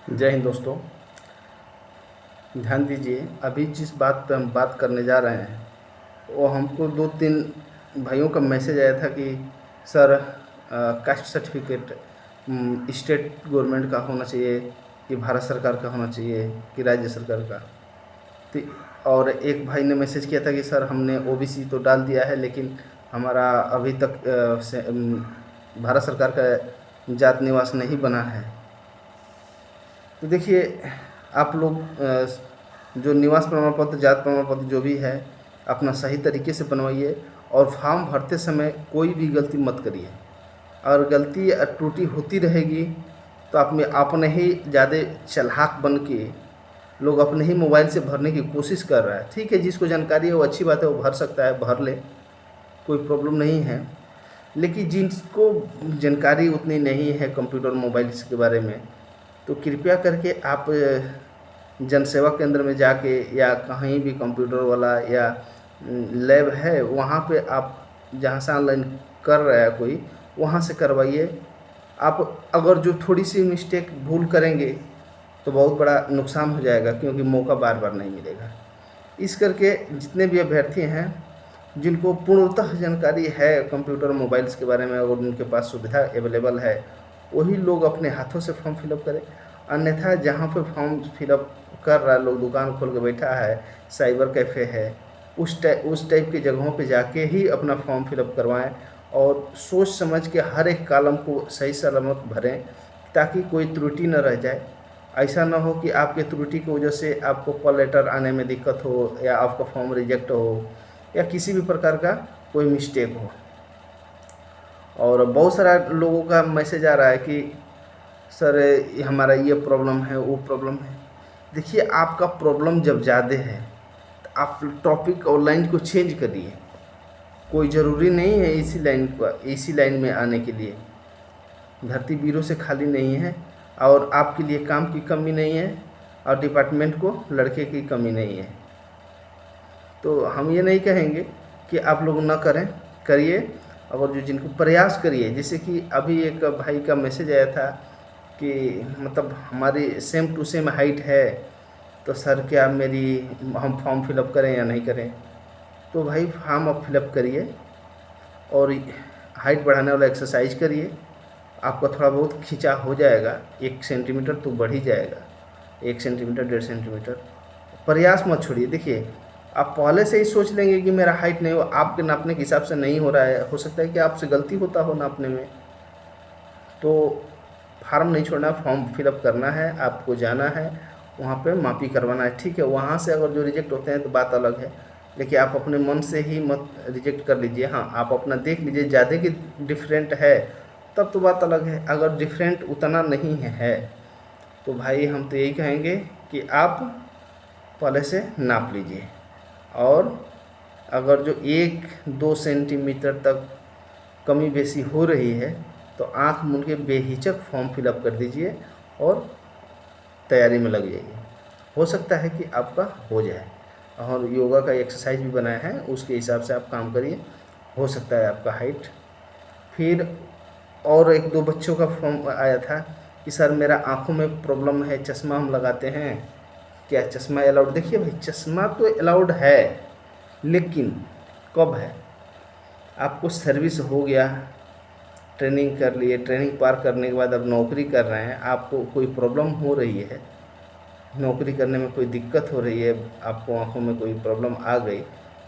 जय हिंद दोस्तों। ध्यान दीजिए, अभी जिस बात पे हम बात करने जा रहे हैं वो हमको दो तीन भाइयों का मैसेज आया था कि sir caste certificate state government का होना चाहिए कि भारत सरकार का होना चाहिए कि राज्य सरकार का। तो और एक भाई ने मैसेज किया था कि सर हमने ओबीसी तो डाल दिया है लेकिन हमारा अभी तक भारत सरकार का जात निवास नहीं बना है। तो देखिए, आप लोग जो निवास प्रमाण पत्र, जात प्रमाण पत्र जो भी है, अपना सही तरीके से बनवाइए और फॉर्म भरते समय कोई भी गलती मत करिए। और गलती या त्रुटि होती रहेगी तो आप में अपने ही ज़्यादा चालाक बन के लोग अपने ही मोबाइल से भरने की कोशिश कर रहा है। ठीक है, जिसको जानकारी है वो अच्छी बात है, वो भर सकता है, भर ले, कोई प्रॉब्लम नहीं है। लेकिन जिनको जानकारी उतनी नहीं है कंप्यूटर मोबाइल्स के बारे में, तो कृपया करके आप जन सेवा केंद्र में जाके या कहीं भी कंप्यूटर वाला या लैब है वहाँ पे आप जहाँ से ऑनलाइन कर रहा है कोई, वहाँ से करवाइए। आप अगर जो थोड़ी सी मिस्टेक भूल करेंगे तो बहुत बड़ा नुकसान हो जाएगा, क्योंकि मौका बार बार नहीं मिलेगा। इस करके जितने भी अभ्यर्थी हैं जिनको पूर्णतः जानकारी है कंप्यूटर मोबाइल्स के बारे में और उनके पास सुविधा अवेलेबल है, वही लोग अपने हाथों से फॉर्म फिलअप करें। अन्यथा जहाँ पे फॉर्म फिलअप कर रहा है, लोग दुकान खोल के बैठा है, साइबर कैफ़े है, उस टाइप की जगहों पे जाके ही अपना फॉर्म फिलअप करवाएं और सोच समझ के हर एक कॉलम को सही सलामत भरें, ताकि कोई त्रुटि न रह जाए। ऐसा ना हो कि आपके त्रुटि की वजह से आपको कॉल लेटर आने में दिक्कत हो या आपका फॉर्म रिजेक्ट हो या किसी भी प्रकार का कोई मिस्टेक हो। और बहुत सारा लोगों का मैसेज आ रहा है कि सर हमारा ये प्रॉब्लम है, वो प्रॉब्लम है। देखिए, आपका प्रॉब्लम जब ज़्यादा है तो आप टॉपिक और लाइन को चेंज करिए। कोई ज़रूरी नहीं है इसी लाइन में आने के लिए। धरती बीरों से खाली नहीं है और आपके लिए काम की कमी नहीं है और डिपार्टमेंट को लड़के की कमी नहीं है। तो हम ये नहीं कहेंगे कि आप लोग ना करें, करिए। और जो जिनको प्रयास करिए, जैसे कि अभी एक भाई का मैसेज आया था कि मतलब हमारी सेम टू सेम हाइट है, तो सर क्या मेरी हम फॉर्म फिलअप करें या नहीं करें। तो भाई फॉर्म आप फिलअप करिए और हाइट बढ़ाने वाला एक्सरसाइज करिए। आपका थोड़ा बहुत खींचा हो जाएगा, 1 सेंटीमीटर तो बढ़ ही जाएगा, 1 सेंटीमीटर 1.5 सेंटीमीटर। प्रयास मत छोड़िए। देखिए, आप पहले से ही सोच लेंगे कि मेरा हाइट नहीं हो, आपके नापने के हिसाब से नहीं हो रहा है, हो सकता है कि आपसे गलती होता हो नापने में। तो फार्म नहीं छोड़ना, फॉर्म फिलअप करना है, आपको जाना है वहाँ पे मापी करवाना है। ठीक है, वहाँ से अगर जो रिजेक्ट होते हैं तो बात अलग है, लेकिन आप अपने मन से ही मत रिजेक्ट कर लीजिए। हाँ, आप अपना देख लीजिए, ज़्यादा की डिफरेंट है तब तो बात अलग है। अगर डिफरेंट उतना नहीं है तो भाई हम तो यही कहेंगे कि आप पहले से नाप लीजिए। और अगर जो 1-2 सेंटीमीटर तक कमी बेसी हो रही है तो आँख मूंद के बेहिचक फॉर्म फिलअप कर दीजिए और तैयारी में लग जाइए। हो सकता है कि आपका हो जाए। और योगा का एक्सरसाइज भी बनाया है, उसके हिसाब से आप काम करिए, हो सकता है आपका हाइट। फिर और 1-2 बच्चों का फॉर्म आया था कि सर मेरा आँखों में प्रॉब्लम है, चश्मा हम लगाते हैं, क्या चश्मा अलाउड। देखिए भाई, चश्मा तो अलाउड है, लेकिन कब है, आपको सर्विस हो गया, ट्रेनिंग कर लिए, ट्रेनिंग पार करने के बाद अब नौकरी कर रहे हैं, आपको कोई प्रॉब्लम हो रही है, नौकरी करने में कोई दिक्कत हो रही है, आपको आँखों में कोई प्रॉब्लम आ गई,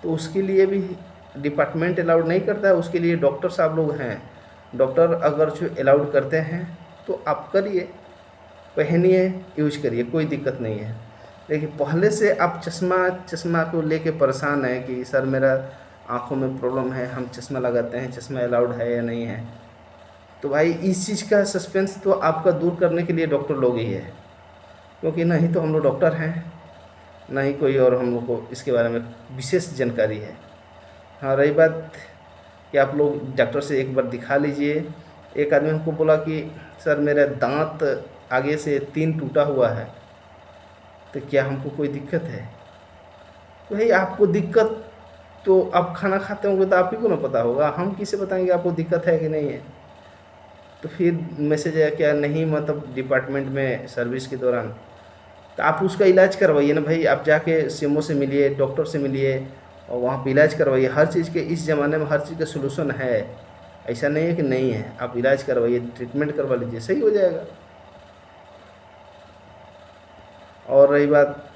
तो उसके लिए भी डिपार्टमेंट अलाउड नहीं करता है। उसके लिए डॉक्टर साहब लोग हैं, डॉक्टर अगर जो अलाउड करते हैं तो आप करिए, पहनिए, यूज करिए, कोई दिक्कत नहीं है। देखिए, पहले से आप चश्मा चश्मा को लेके परेशान हैं कि सर मेरा आँखों में प्रॉब्लम है, हम चश्मा लगाते हैं, चश्मा अलाउड है या नहीं है। तो भाई इस चीज़ का सस्पेंस तो आपका दूर करने के लिए डॉक्टर लोग ही है, क्योंकि नहीं तो हम लोग डॉक्टर हैं, ना ही कोई और हम लोग को इसके बारे में विशेष जानकारी है। हाँ, रही बात कि आप लोग डॉक्टर से एक बार दिखा लीजिए। एक आदमी हमको बोला कि सर मेरा दांत आगे से 3 टूटा हुआ है, तो क्या हमको कोई दिक्कत है। तो भाई आपको दिक्कत, तो आप खाना खाते होंगे तो आप ही को ना पता होगा, हम किसे बताएंगे आपको दिक्कत है कि नहीं है। तो फिर मैसेज आया क्या, नहीं मतलब डिपार्टमेंट में सर्विस के दौरान। तो आप उसका इलाज करवाइए ना भाई, आप जाके सीएमओ से मिलिए, डॉक्टर से मिलिए और वहाँ पे इलाज करवाइए। हर चीज़ के इस ज़माने में हर चीज़ का सलूशन है, ऐसा नहीं है कि नहीं है। आप इलाज करवाइए, ट्रीटमेंट करवा लीजिए, सही हो जाएगा। और रही बात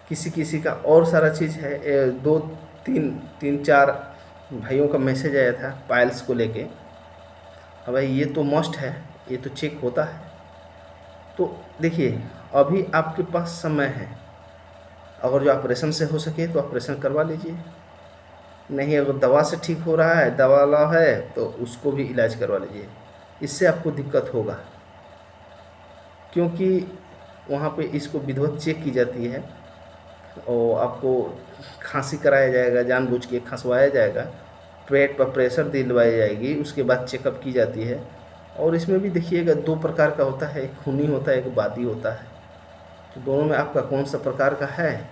किसी किसी का और सारा चीज़ है, दो तीन तीन चार भाइयों का मैसेज आया था पाइल्स को लेके। अब भाई ये तो मस्ट है, ये तो चेक होता है। तो देखिए अभी आपके पास समय है, अगर जो ऑपरेशन से हो सके तो ऑपरेशन करवा लीजिए, नहीं अगर दवा से ठीक हो रहा है, दवा वाला है तो उसको भी इलाज करवा लीजिए। इससे आपको दिक्कत होगा, क्योंकि वहाँ पे इसको विधिवत चेक की जाती है और आपको खांसी कराया जाएगा, जानबूझ के खंसवाया जाएगा, पेट पर प्रेशर दिलवाई जाएगी, उसके बाद चेकअप की जाती है। और इसमें भी देखिएगा दो प्रकार का होता है, एक खूनी होता है, एक बादी होता है। तो दोनों में आपका कौन सा प्रकार का है।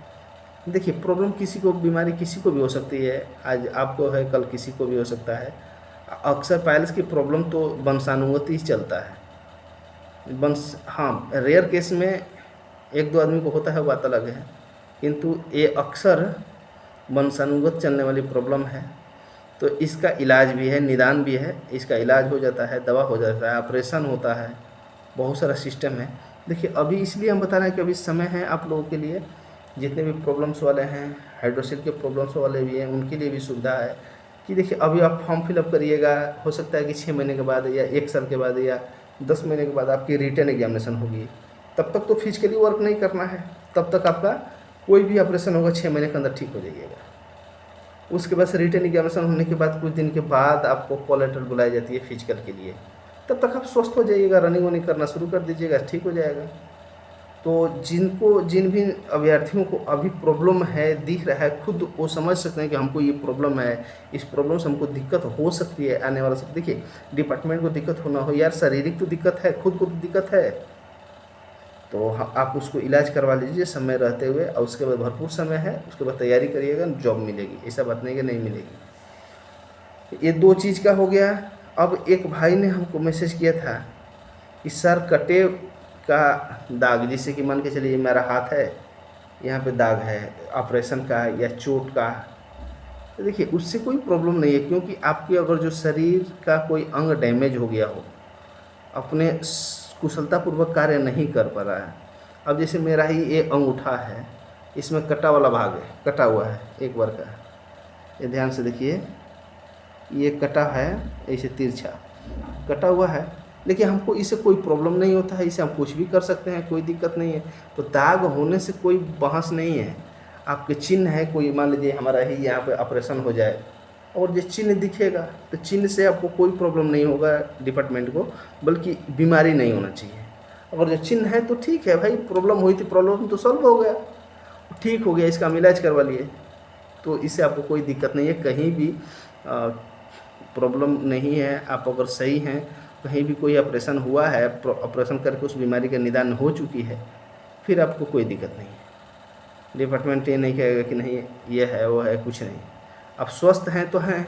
देखिए प्रॉब्लम किसी को, बीमारी किसी को भी हो सकती है, आज आपको है कल किसी को भी हो सकता है। अक्सर पाइल्स की प्रॉब्लम तो वंशानुगति ही चलता है, वंश, हाँ रेयर केस में एक दो आदमी को होता है, बात अलग है, किंतु ये अक्सर वंशानुगत चलने वाली प्रॉब्लम है। तो इसका इलाज भी है, निदान भी है, इसका इलाज हो जाता है, दवा हो जाता है, ऑपरेशन होता है, बहुत सारा सिस्टम है। देखिए अभी इसलिए हम बता रहे हैं कि अभी समय है आप लोगों के लिए, जितने भी प्रॉब्लम्स वाले हैं, हाइड्रोसिल के प्रॉब्लम्स वाले भी हैं, उनके लिए भी सुविधा है कि देखिए अभी आप फॉर्म फिलअप करिएगा, हो सकता है कि 6 महीने के बाद या 1 साल के बाद या 10 महीने के बाद आपकी रिटन एग्जामिनेशन होगी। तब तक तो फिजिकली वर्क नहीं करना है, तब तक आपका कोई भी ऑपरेशन होगा 6 महीने के अंदर ठीक हो जाइएगा। उसके बाद रिटन एग्जामिनेशन होने के बाद कुछ दिन के बाद आपको कॉल लेटर बुलाई जाती है फिजिकल के लिए, तब तक आप स्वस्थ हो जाइएगा, रनिंग वनिंग करना शुरू कर दीजिएगा, ठीक हो जाएगा। तो जिन भी अभ्यर्थियों को अभी प्रॉब्लम है, दिख रहा है, खुद वो समझ सकते हैं कि हमको ये प्रॉब्लम है, इस प्रॉब्लम से हमको दिक्कत हो सकती है आने वाला सब। देखिए डिपार्टमेंट को दिक्कत होना हो यार, शारीरिक तो दिक्कत है, खुद को तो दिक्कत है, तो आप उसको इलाज करवा लीजिए समय रहते हुए, और उसके बाद भरपूर समय है, उसके बाद तैयारी करिएगा, जॉब मिलेगी, ऐसा बात नहीं कि नहीं मिलेगी। ये दो चीज़ का हो गया। अब एक भाई ने हमको मैसेज किया था कि सर कटे का दाग, जैसे कि मान के चलिए मेरा हाथ है, यहाँ पे दाग है ऑपरेशन का या चोट का, तो देखिए उससे कोई प्रॉब्लम नहीं है, क्योंकि आपके अगर जो शरीर का कोई अंग डैमेज हो गया हो, अपने कुशलतापूर्वक कार्य नहीं कर पा रहा है। अब जैसे मेरा ही ये अंगूठा है, इसमें कटा वाला भाग है, कटा हुआ है एक बार का, ये ध्यान से देखिए, ये कटा है, ऐसे तिरछा कटा हुआ है, लेकिन हमको इससे कोई प्रॉब्लम नहीं होता है, इसे हम कुछ भी कर सकते हैं, कोई दिक्कत नहीं है। तो दाग होने से कोई बहस नहीं है। आपके चिन्ह है, कोई मान लीजिए हमारा ही यहाँ पे ऑपरेशन हो जाए और जो चिन्ह दिखेगा, तो चिन्ह से आपको कोई प्रॉब्लम नहीं होगा डिपार्टमेंट को, बल्कि बीमारी नहीं होना चाहिए। अगर जो चिन्ह है तो ठीक है भाई, प्रॉब्लम हुई थी, प्रॉब्लम तो सॉल्व हो गया, ठीक हो गया, इसका हम इलाज करवा लिए, तो इससे आपको कोई दिक्कत नहीं है, कहीं भी प्रॉब्लम नहीं है। आप अगर सही हैं, कहीं भी कोई ऑपरेशन हुआ है, ऑपरेशन करके उस बीमारी का निदान हो चुकी है, फिर आपको कोई दिक्कत नहीं है। डिपार्टमेंट ये नहीं कहेगा कि नहीं ये है वो है, कुछ नहीं। आप स्वस्थ हैं तो हैं,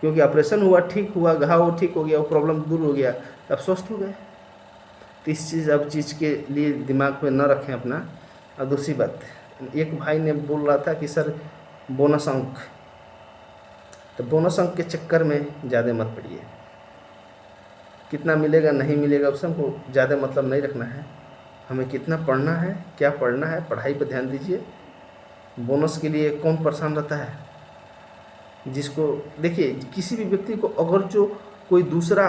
क्योंकि ऑपरेशन हुआ, ठीक हुआ, घाव ठीक हो गया, वो प्रॉब्लम दूर हो गया, तो आप स्वस्थ हो गए। तो इस चीज़ के लिए दिमाग में न रखें अपना। और दूसरी बात, एक भाई ने बोल रहा था कि सर बोनस अंक, तो बोनस अंक के चक्कर में ज़्यादा मत पड़िए। कितना मिलेगा नहीं मिलेगा उससे हमको ज़्यादा मतलब नहीं रखना है, हमें कितना पढ़ना है, क्या पढ़ना है, पढ़ाई पर ध्यान दीजिए। बोनस के लिए कौन परेशान रहता है, जिसको देखिए किसी भी व्यक्ति को अगर जो कोई दूसरा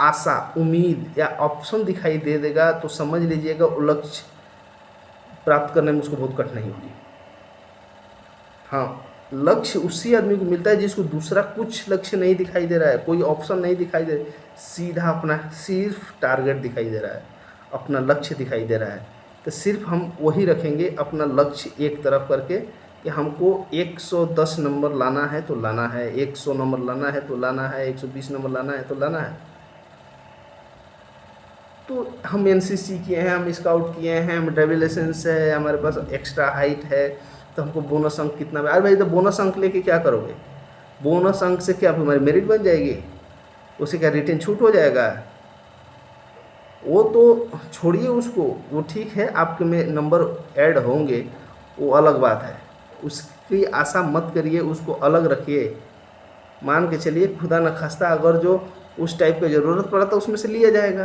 आशा, उम्मीद या ऑप्शन दिखाई दे देगा, तो समझ लीजिएगा वो लक्ष्य प्राप्त करने में उसको बहुत कठिनाई होगी। हाँ, लक्ष्य उसी आदमी को मिलता है जिसको दूसरा कुछ लक्ष्य नहीं दिखाई दे रहा है, कोई ऑप्शन नहीं दिखाई दे, सीधा अपना सिर्फ टारगेट दिखाई दे रहा है, अपना लक्ष्य दिखाई दे रहा है। तो सिर्फ हम वही रखेंगे, अपना लक्ष्य एक तरफ करके कि हमको 110 नंबर लाना है तो लाना है, 100 नंबर लाना है तो लाना है, 120 नंबर लाना है तो लाना है। तो हम एनसीसी किए हैं, हम स्काउट किए हैं, हम ड्राइविंग लाइसेंस है, हमारे पास एक्स्ट्रा हाइट है, तो हमको बोनस अंक कितना। अरे भाई तो बोनस अंक लेके क्या करोगे, बोनस अंक से क्या हमारी मेरिट बन जाएगी, उसे क्या रिटेन छूट हो जाएगा? वो तो छोड़िए उसको, वो ठीक है आपके में नंबर ऐड होंगे, वो अलग बात है। उसकी आशा मत करिए, उसको अलग रखिए। मान के चलिए खुदा न खास्ता अगर जो उस टाइप की ज़रूरत पड़ा तो उसमें से लिया जाएगा।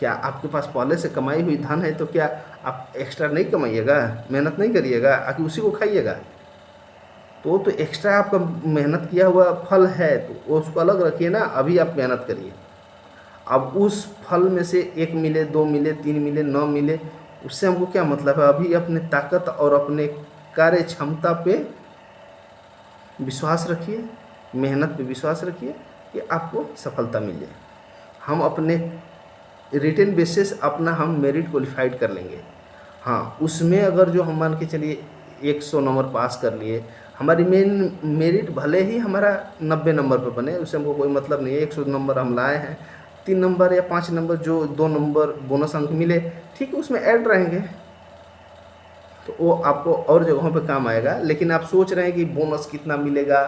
क्या आपके पास पहले से कमाई हुई धन है तो क्या आप एक्स्ट्रा नहीं कमाइएगा, मेहनत नहीं करिएगा, आके उसी को खाइएगा? तो एक्स्ट्रा आपका मेहनत किया हुआ फल है तो वो उसको अलग रखिए ना, अभी आप मेहनत करिए। अब उस फल में से 1 मिले, 2 मिले, 3 मिले, 9 मिले, उससे हमको क्या मतलब है? अभी अपने ताकत और अपने कार्य क्षमता पे विश्वास रखिए, मेहनत पे विश्वास रखिए कि आपको सफलता मिल जाए। हम अपने रिटेन बेसिस अपना हम मेरिट क्वालिफाइड कर लेंगे। हाँ, उसमें अगर जो हम मान के चलिए 100 नंबर पास कर लिए, हमारी मेन मेरिट भले ही हमारा 90 नंबर पे बने, उससे हमको कोई मतलब नहीं है। 100 नंबर हम लाए हैं, 3 नंबर या 5 नंबर जो 2 नंबर बोनस अंक मिले, ठीक है, उसमें ऐड रहेंगे तो वो आपको और जगहों पे काम आएगा। लेकिन आप सोच रहे हैं कि बोनस कितना मिलेगा,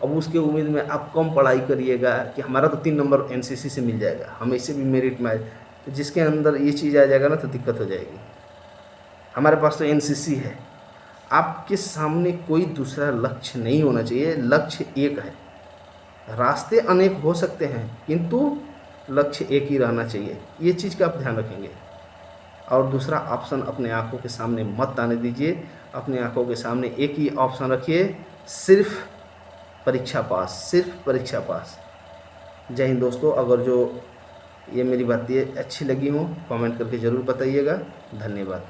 अब उसके उम्मीद में आप कम पढ़ाई करिएगा कि हमारा तो 3 नंबर एनसीसी से मिल जाएगा, हम इससे भी मेरिट में आए, तो जिसके अंदर ये चीज़ आ जाएगा ना तो दिक्कत हो जाएगी। हमारे पास तो एनसीसी है। आपके सामने कोई दूसरा लक्ष्य नहीं होना चाहिए, लक्ष्य एक है। रास्ते अनेक हो सकते हैं किंतु लक्ष्य एक ही रहना चाहिए, ये चीज़ का आप ध्यान रखेंगे। और दूसरा ऑप्शन अपने आँखों के सामने मत आने दीजिए, अपने आँखों के सामने एक ही ऑप्शन रखिए, सिर्फ परीक्षा पास, सिर्फ परीक्षा पास। जय हिंद दोस्तों। अगर जो ये मेरी बातें अच्छी लगी हों कमेंट करके ज़रूर बताइएगा। धन्यवाद।